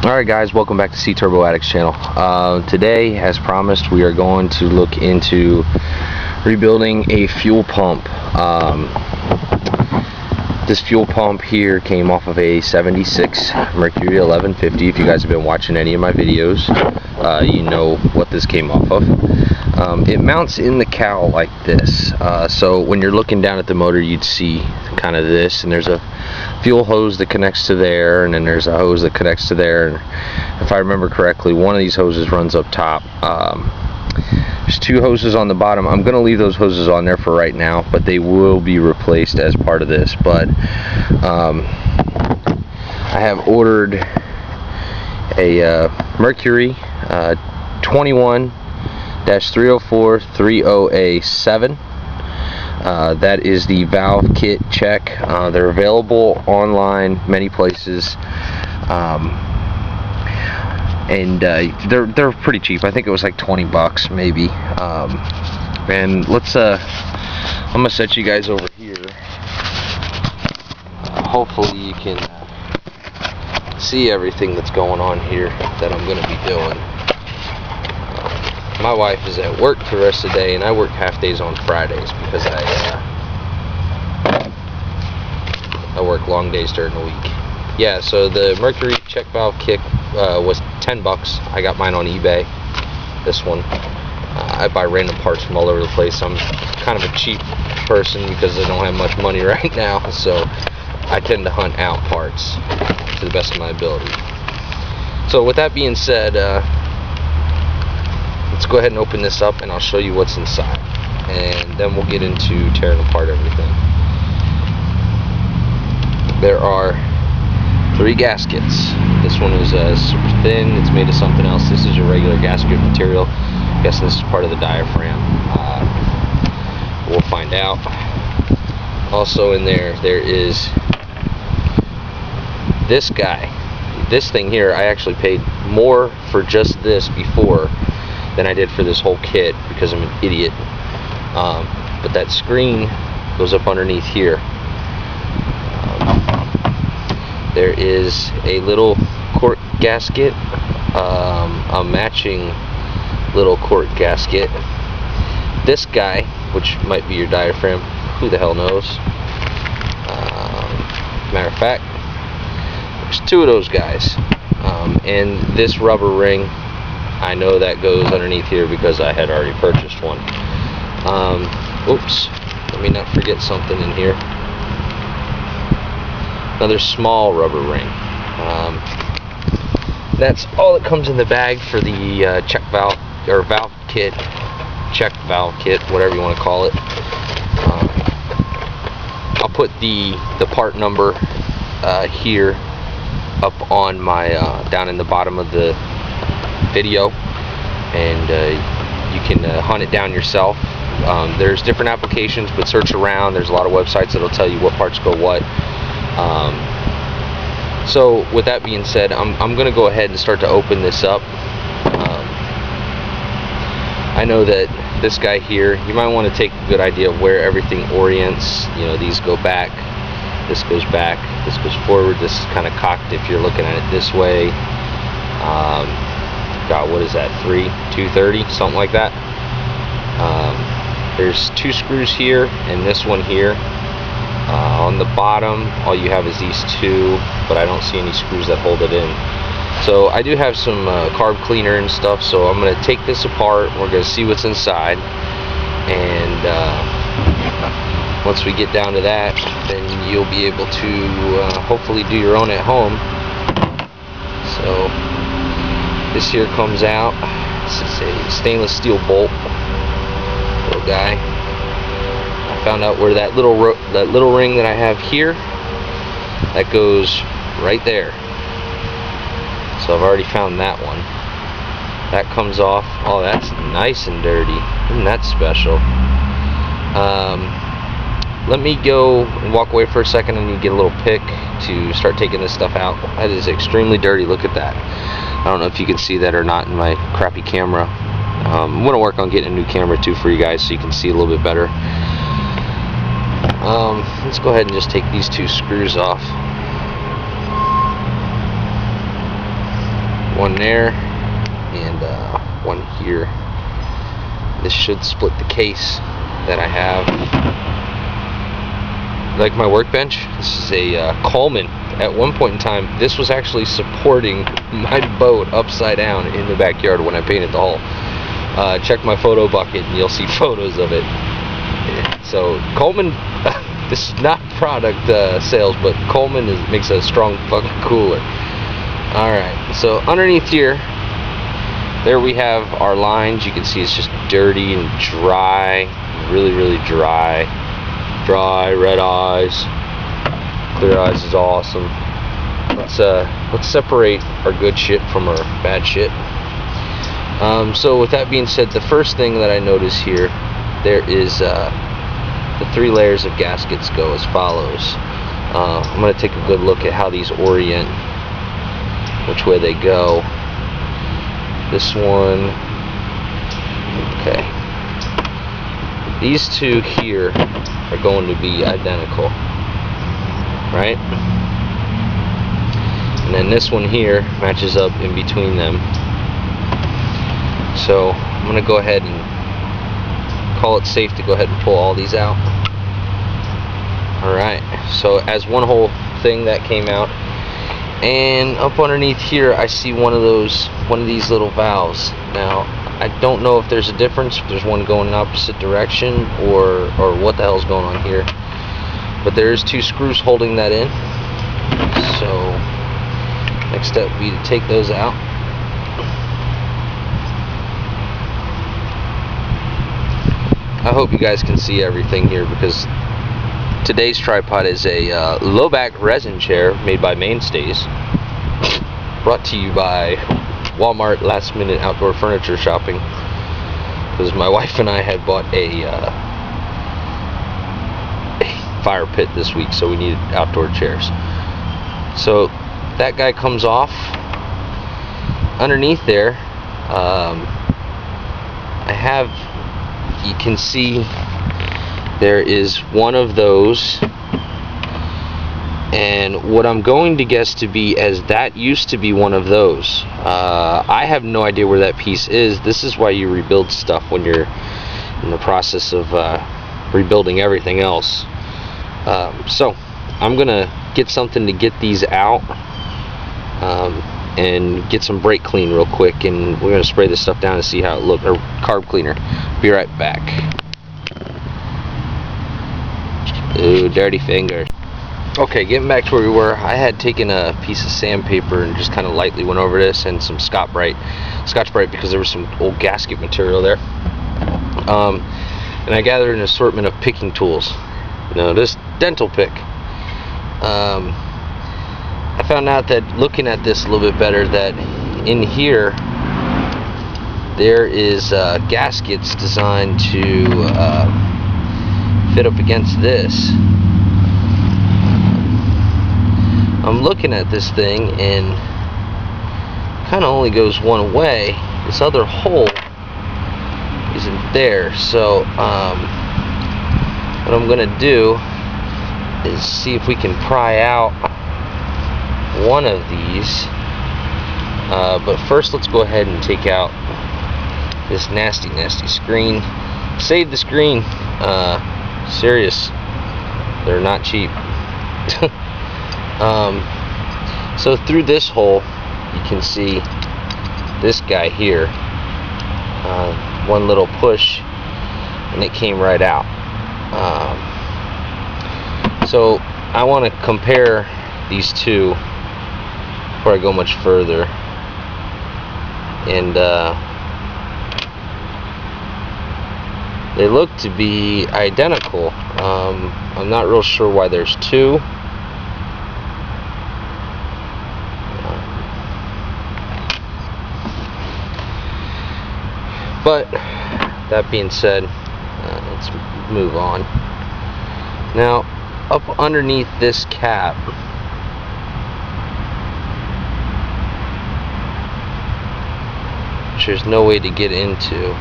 Alright guys, welcome back to C Turbo Addicts channel. Today, as promised, we are going to look into rebuilding a fuel pump. This fuel pump here came off of a 76 Mercury 1150. If you guys have been watching any of my videos, you know what this came off of. It mounts in the cowl like this. So when you're looking down at the motor, you'd see kind of this, and there's a fuel hose that connects to there, and then there's a hose that connects to there. And if I remember correctly, one of these hoses runs up top. There's two hoses on the bottom. I'm going to leave those hoses on there for right now, but they will be replaced as part of this. But I have ordered a Mercury 21-304-30A7. That is the valve kit check. They're available online many places, and they're pretty cheap. I think it was like 20 bucks maybe. And let's I'm gonna set you guys over here. Hopefully you can see everything that's going on here that I'm gonna be doing. My wife is at work for the rest of the day, and I work half days on Fridays because I work long days during the week. Yeah, so the Mercury check valve kit was 10 bucks. I got mine on eBay. This one. I buy random parts from all over the place. I'm kind of a cheap person because I don't have much money right now, so I tend to hunt out parts to the best of my ability. So with that being said, let's go ahead and open this up, and I'll show you what's inside, and then we'll get into tearing apart everything. There are 3 gaskets. This one is super thin. It's made of something else. This is your regular gasket material. I guess this is part of the diaphragm. We'll find out. Also in there is this guy. This thing here, I actually paid more for just this before than I did for this whole kit because I'm an idiot. But that screen goes up underneath here. There is a little cork gasket, a matching little cork gasket. This guy, which might be your diaphragm, who the hell knows? Matter of fact, there's 2 of those guys. And this rubber ring, I know that goes underneath here because I had already purchased one. Oops, let me not forget something in here. Another small rubber ring. That's all that comes in the bag for the check valve or valve kit, check valve kit, whatever you want to call it. I'll put the part number here up on my down in the bottom of the video, and you can hunt it down yourself. There's different applications, but search around. There's a lot of websites that'll tell you what parts go what. So with that being said, I'm going to go ahead and start to open this up. I know that this guy here, you might want to take a good idea of where everything orients. You know, these go back, this goes back, this goes forward, this is kind of cocked if you're looking at it this way. God, what is that, 230, something like that. There's 2 screws here and this one here. On the bottom, all you have is these 2, but I don't see any screws that hold it in. So I do have some carb cleaner and stuff, so I'm going to take this apart. We're going to see what's inside, and once we get down to that, then you'll be able to hopefully do your own at home. So this here comes out. This is a stainless steel bolt, little guy. I found out where that little ring that I have here, that goes right there. So I've already found that one. That comes off. Oh, that's nice and dirty. Isn't that special? Let me go and walk away for a second, and you get a little pick to start taking this stuff out. That is extremely dirty. Look at that. I don't know if you can see that or not in my crappy camera. I'm going to work on getting a new camera too for you guys so you can see a little bit better. Let's go ahead and just take these 2 screws off. one there, and one here. This should split the case that I have. Like my workbench, this is a Coleman. At one point in time, this was actually supporting my boat upside down in the backyard when I painted the hull. Check my photo bucket and you'll see photos of it. So Coleman, this is not product sales, but Coleman makes a strong fucking cooler. Alright, so underneath here, there we have our lines. You can see it's just dirty and dry, really, really dry. Dry, red eyes. Clear eyes is awesome. Let's separate our good shit from our bad shit. So with that being said, the first thing that I notice here, there is the 3 layers of gaskets go as follows. I'm going to take a good look at how these orient, which way they go. This one, okay. These 2 here are going to be identical, right? And then this one here matches up in between them. So I'm going to go ahead and call it safe to go ahead and pull all these out. Alright, so as one whole thing that came out, and up underneath here I see one of these little valves. Now I don't know if there's a difference, if there's one going in opposite direction or what the hell's going on here, but there's 2 screws holding that in. So next step would be to take those out. I hope you guys can see everything here, because today's tripod is a low back resin chair made by Mainstays, brought to you by Walmart last minute outdoor furniture shopping, because my wife and I had bought a fire pit this week, so we needed outdoor chairs. So that guy comes off. Underneath there, you can see there is one of those, and what I'm going to guess to be as that used to be one of those. I have no idea where that piece is. This is why you rebuild stuff when you're in the process of rebuilding everything else. So I'm gonna get something to get these out, and get some brake clean real quick, and we're gonna spray this stuff down and see how it looks, or carb cleaner. Be right back. Ooh, dirty finger. Okay, getting back to where we were, I had taken a piece of sandpaper and just kind of lightly went over this, and some Scotch Brite, because there was some old gasket material there. And I gathered an assortment of picking tools. This dental pick. I found out that looking at this a little bit better, that in here there is gaskets designed to fit up against this. I'm looking at this thing and kind of only goes one way. This other hole isn't there, so what I'm gonna do is see if we can pry out one of these, but first let's go ahead and take out this nasty screen. Save the screen. Serious, they're not cheap. So through this hole you can see this guy here, one little push and it came right out. So I want to compare these two before I go much further, and they look to be identical. I'm not real sure why there's two. But that being said, let's move on. Now, up underneath this cap, which there's no way to get into,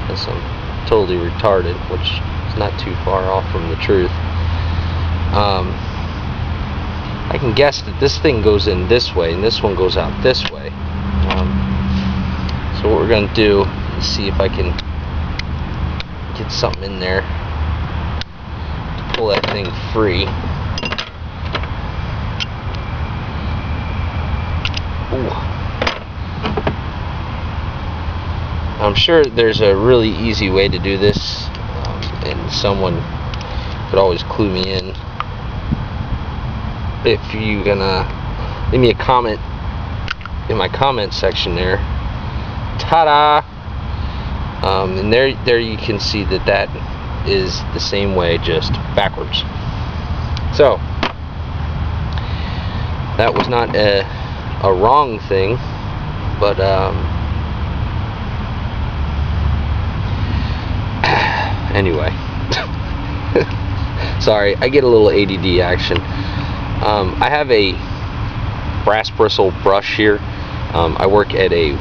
unless I'm totally retarded, which is not too far off from the truth. I can guess that this thing goes in this way and this one goes out this way. So what we're going to do is see if I can get something in there to pull that thing free. Ooh. I'm sure there's a really easy way to do this, and someone could always clue me in. If you're gonna leave me a comment in my comment section there. Ta-da! And there you can see that is the same way, just backwards. So that was not a wrong thing, but anyway. Sorry, I get a little ADD action. I have a brass bristle brush here. I work at a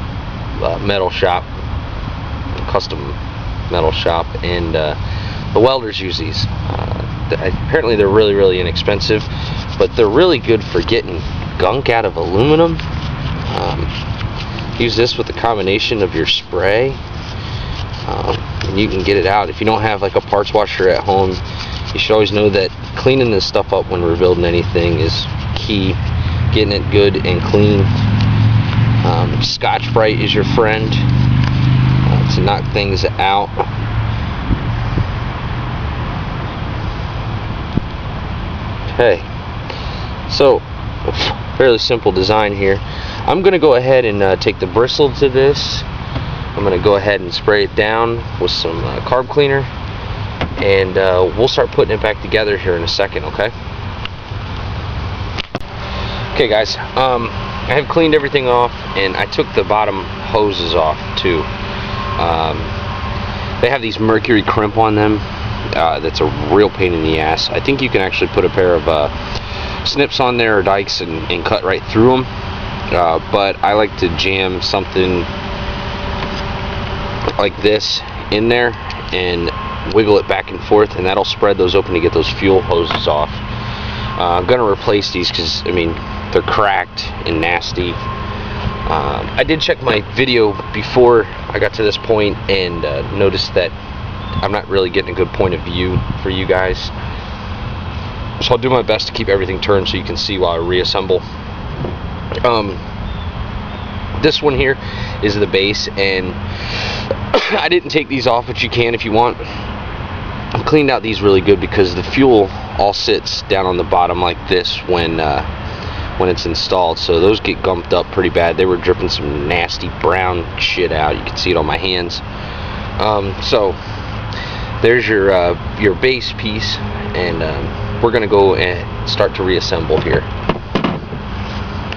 metal shop, custom metal shop, and the welders use these. Apparently they're really inexpensive, but they're really good for getting gunk out of aluminum. Use this with a combination of your spray, and you can get it out. If you don't have like a parts washer at home, you should always know that cleaning this stuff up when rebuilding anything is key. Getting it good and clean. Scotch-Brite is your friend to knock things out. Okay, so fairly simple design here. I'm going to go ahead and take the bristle to this. I'm going to go ahead and spray it down with some carb cleaner, and we'll start putting it back together here in a second, okay? Okay guys, I have cleaned everything off, and I took the bottom hoses off too. They have these Mercury crimp on them. That's a real pain in the ass. I think you can actually put a pair of snips on there or dikes and cut right through them. But I like to jam something like this in there and wiggle it back and forth, and that'll spread those open to get those fuel hoses off. I'm gonna replace these because, I mean, they're cracked and nasty. I did check my video before I got to this point and noticed that I'm not really getting a good point of view for you guys. So I'll do my best to keep everything turned so you can see while I reassemble. This one here is the base, and I didn't take these off, but you can if you want. I cleaned out these really good because the fuel all sits down on the bottom like this when it's installed, so those get gumped up pretty bad. They were dripping some nasty brown shit out. You can see it on my hands. So there's your base piece, and we're gonna go and start to reassemble here.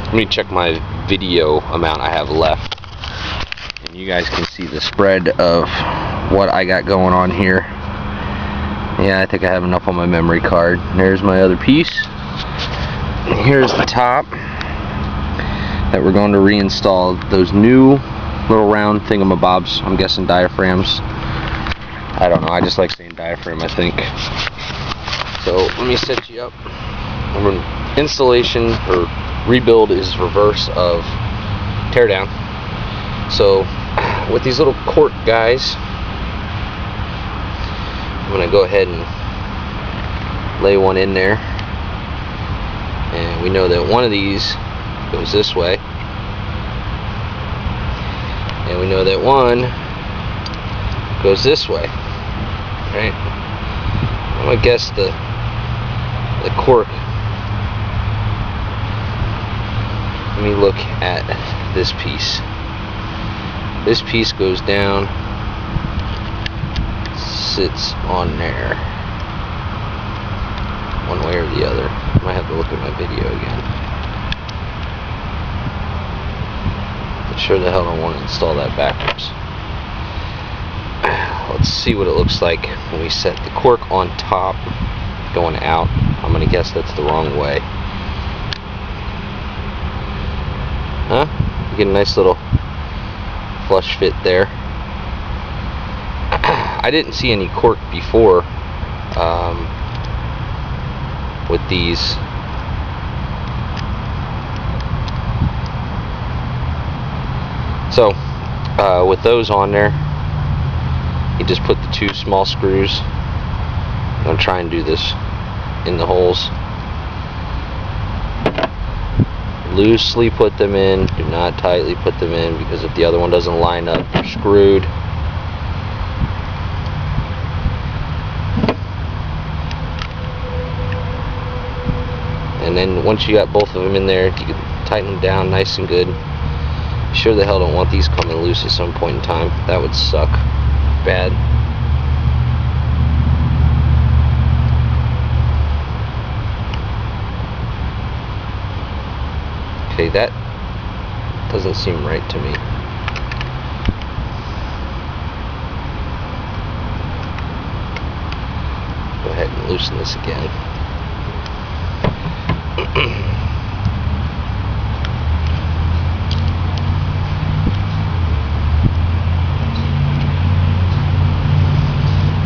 Let me check my video amount I have left, and you guys can see the spread of what I got going on here. Yeah, I think I have enough on my memory card. There's my other piece. Here's the top that we're going to reinstall. Those new little round thingamabobs, I'm guessing diaphragms. I don't know, I just like saying diaphragm, I think. So let me set you up. Installation or rebuild is reverse of tear down. So with these little cork guys, I'm going to go ahead and lay one in there. And we know that one of these goes this way, and we know that one goes this way, right? I'm gonna guess the cork. Let me look at this piece. This piece goes down, sits on there, one way or the other. I might have to look at my video again. But sure the hell don't want to install that backwards. Let's see what it looks like when we set the cork on top, going out. I'm gonna guess that's the wrong way. Huh? You get a nice little flush fit there. I didn't see any cork before with these. So with those on there, you just put the 2 small screws. I'm going to try and do this in the holes. Loosely put them in, do not tightly put them in, because if the other one doesn't line up, you're screwed. And then once you got both of them in there, you can tighten them down nice and good. You sure the hell don't want these coming loose at some point in time. That would suck bad. Okay, that doesn't seem right to me. Go ahead and loosen this again.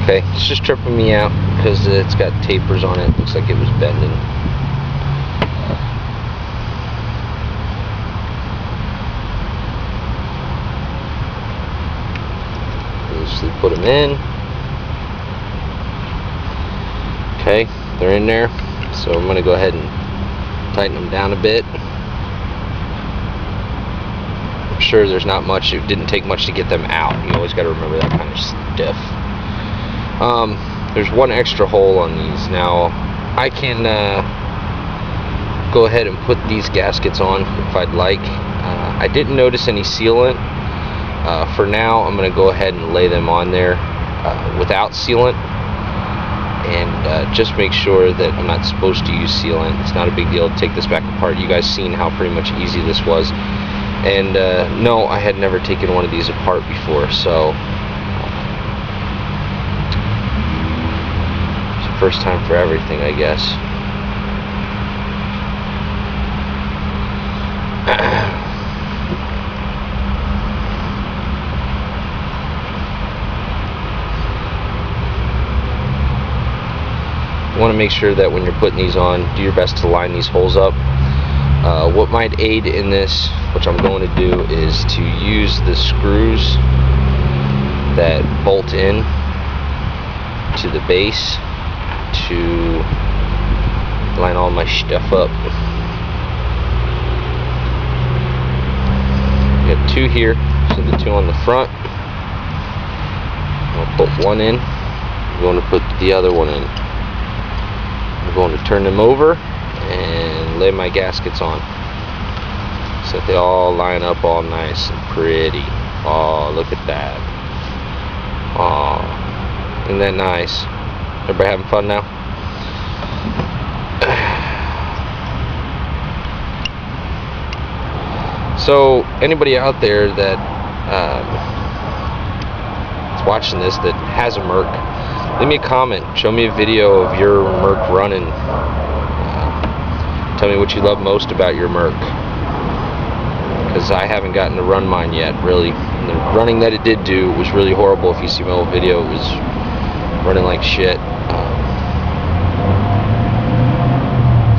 Okay, it's just tripping me out because it's got tapers on it. Looks like it was bending. Loosely put them in. Okay, they're in there. So I'm going to go ahead and tighten them down a bit. I'm sure there's not much. It didn't take much to get them out. You always got to remember that kind of stiff. There's one extra hole on these. Now I can go ahead and put these gaskets on if I'd like. I didn't notice any sealant. For now, I'm going to go ahead and lay them on there without sealant, and just make sure that I'm not supposed to use sealant. It's not a big deal to take this back apart. You guys seen how pretty much easy this was. And no, I had never taken one of these apart before, so it's the first time for everything, I guess. You want to make sure that when you're putting these on, do your best to line these holes up. What might aid in this, which I'm going to do, is to use the screws that bolt in to the base to line all my stuff up. We got 2 here, so the 2 on the front. I'll put one in. I'm going to put the other one in. I'm going to turn them over and lay my gaskets on so that they all line up all nice and pretty. Oh, look at that. Oh, isn't that nice? Everybody having fun now? So anybody out there that is watching this that has a Merc, leave me a comment. Show me a video of your Merc running. Tell me what you love most about your Merc, because I haven't gotten to run mine yet, really. And the running that it did do was really horrible. If you see my old video, it was running like shit.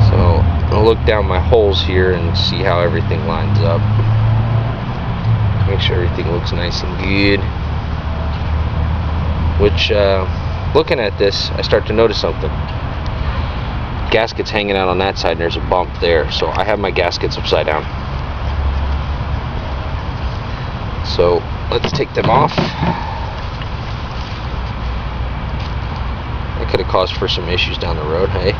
So I'll look down my holes here and see how everything lines up. Make sure everything looks nice and good. Which, looking at this, I start to notice something. Gasket's hanging out on that side, and there's a bump there. So I have my gaskets upside down. So let's take them off. That could have caused for some issues down the road, hey?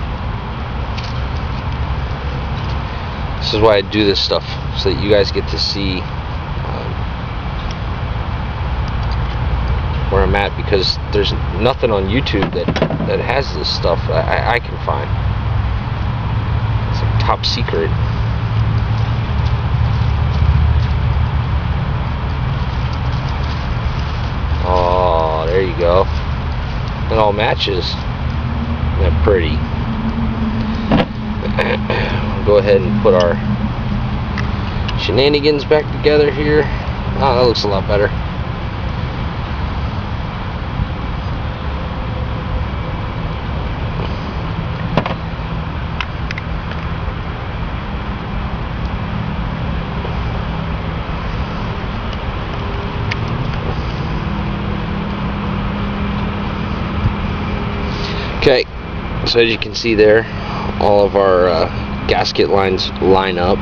This is why I do this stuff, so that you guys get to see where I'm at, because there's nothing on YouTube that has this stuff I can find. It's like top secret. Oh, there you go. It all matches. Isn't that pretty? We'll go ahead and put our shenanigans back together here. Oh, that looks a lot better. So as you can see there, all of our gasket lines line up.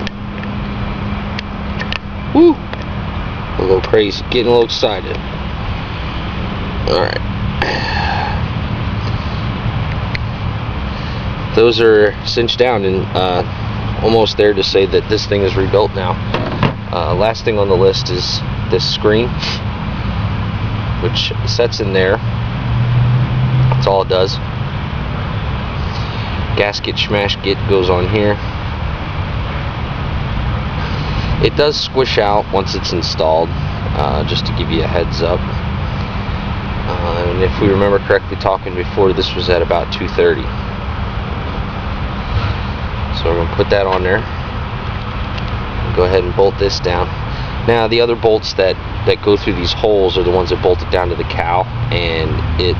Woo! A little crazy, getting a little excited. Alright. Those are cinched down and almost there to say that this thing is rebuilt now. Last thing on the list is this screen, which sets in there. That's all it does. Gasket smash git goes on here. It does squish out once it's installed, just to give you a heads up. And if we remember correctly talking before, this was at about 230. So we're going to put that on there. Go ahead and bolt this down. Now the other bolts that go through these holes are the ones that bolt it down to the cowl, and it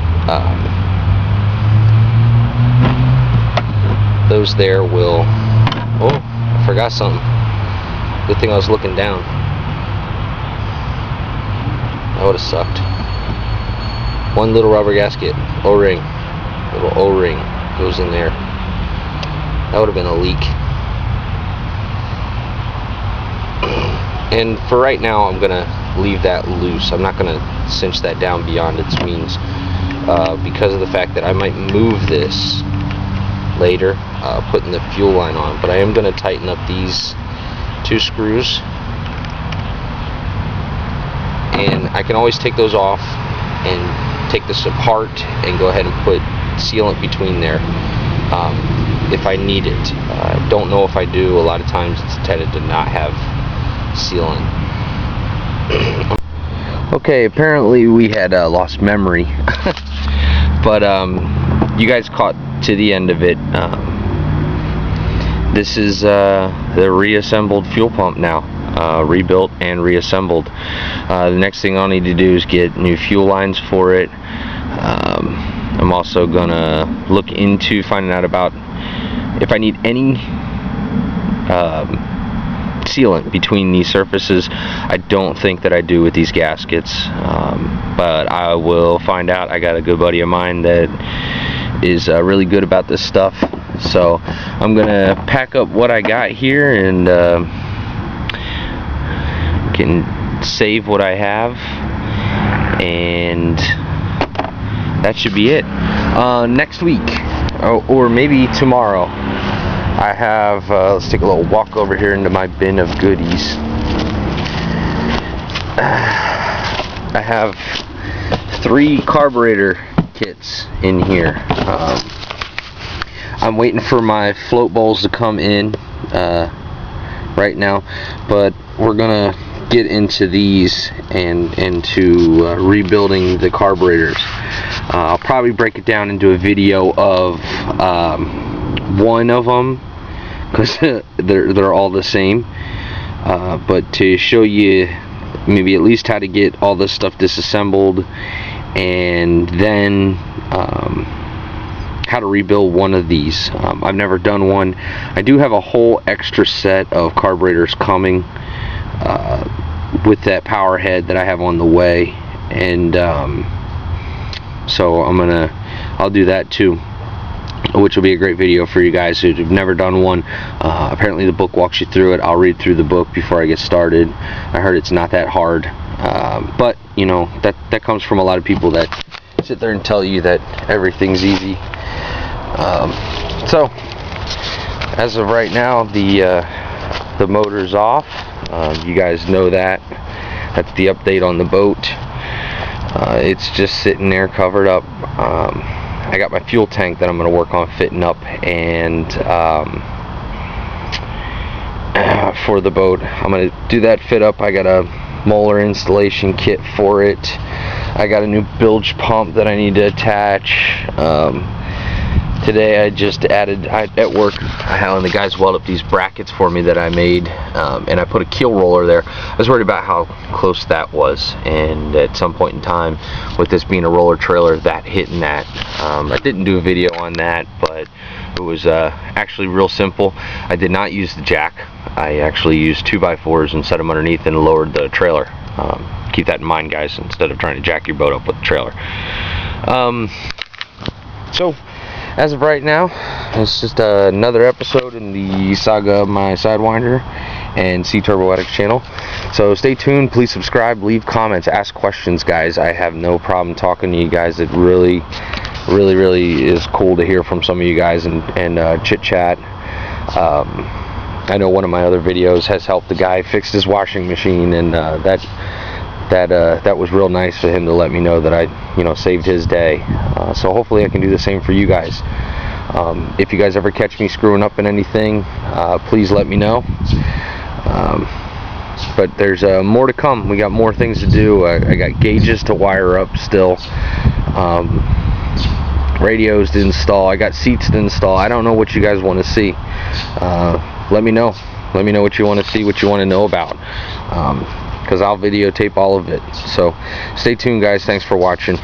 those there will, oh, I forgot something. Good thing I was looking down. That would have sucked. One little rubber gasket, O-ring, little O-ring goes in there. That would have been a leak. And for right now, I'm gonna leave that loose. I'm not gonna cinch that down beyond its means, because of the fact that I might move this later, putting the fuel line on. But I am gonna tighten up these 2 screws, and I can always take those off and take this apart and go ahead and put sealant between there if I need it. I don't know if I do. A lot of times it's intended to not have sealant. Okay, apparently we had lost memory, but you guys caught to the end of it. This is the reassembled fuel pump now, rebuilt and reassembled. The next thing I'll need to do is get new fuel lines for it. I'm also gonna look into finding out about if I need any sealant between these surfaces. I don't think that I do with these gaskets, but I will find out. I got a good buddy of mine that is really good about this stuff, so I'm gonna pack up what I got here and can save what I have, and that should be it. Next week, or maybe tomorrow, I have, let's take a little walk over here into my bin of goodies. I have 3 carburetor kits in here. I'm waiting for my float bowls to come in right now, but we're gonna get into these and into rebuilding the carburetors. I'll probably break it down into a video of one of them, because they're all the same, but to show you maybe at least how to get all this stuff disassembled, and then how to rebuild one of these. I've never done one. I do have a whole extra set of carburetors coming with that power head that I have on the way, and so I'll do that too, which will be a great video for you guys who've never done one. Apparently the book walks you through it. I'll read through the book before I get started. I heard it's not that hard, but you know, that comes from a lot of people that sit there and tell you that everything's easy. So as of right now, the motor's off. You guys know that. That's the update on the boat. It's just sitting there covered up. I got my fuel tank that I'm going to work on fitting up, and for the boat I'm going to do that fit up. I got a molar installation kit for it. I got a new bilge pump that I need to attach. Today I just added, at work, the guys welded up these brackets for me that I made, and I put a keel roller there. I was worried about how close that was, and at some point in time, with this being a roller trailer, that hitting that. I didn't do a video on that, but it was actually real simple. I did not use the jack. I actually used 2x4s and set them underneath and lowered the trailer. Keep that in mind, guys, instead of trying to jack your boat up with the trailer. So as of right now, it's just another episode in the saga of my Sidewinder and C-Turbo Addicts channel. So stay tuned, please subscribe, leave comments, ask questions, guys. I have no problem talking to you guys. It really is cool to hear from some of you guys and chit chat. I know one of my other videos has helped the guy fix his washing machine, and that was real nice for him to let me know that I saved his day. So hopefully I can do the same for you guys. If you guys ever catch me screwing up in anything, please let me know. But there's more to come. We got more things to do. I got gauges to wire up still, radios to install, I got seats to install. I don't know what you guys want to see. Let me know what you want to see, what you want to know about, because I'll videotape all of it. So stay tuned, guys. Thanks for watching.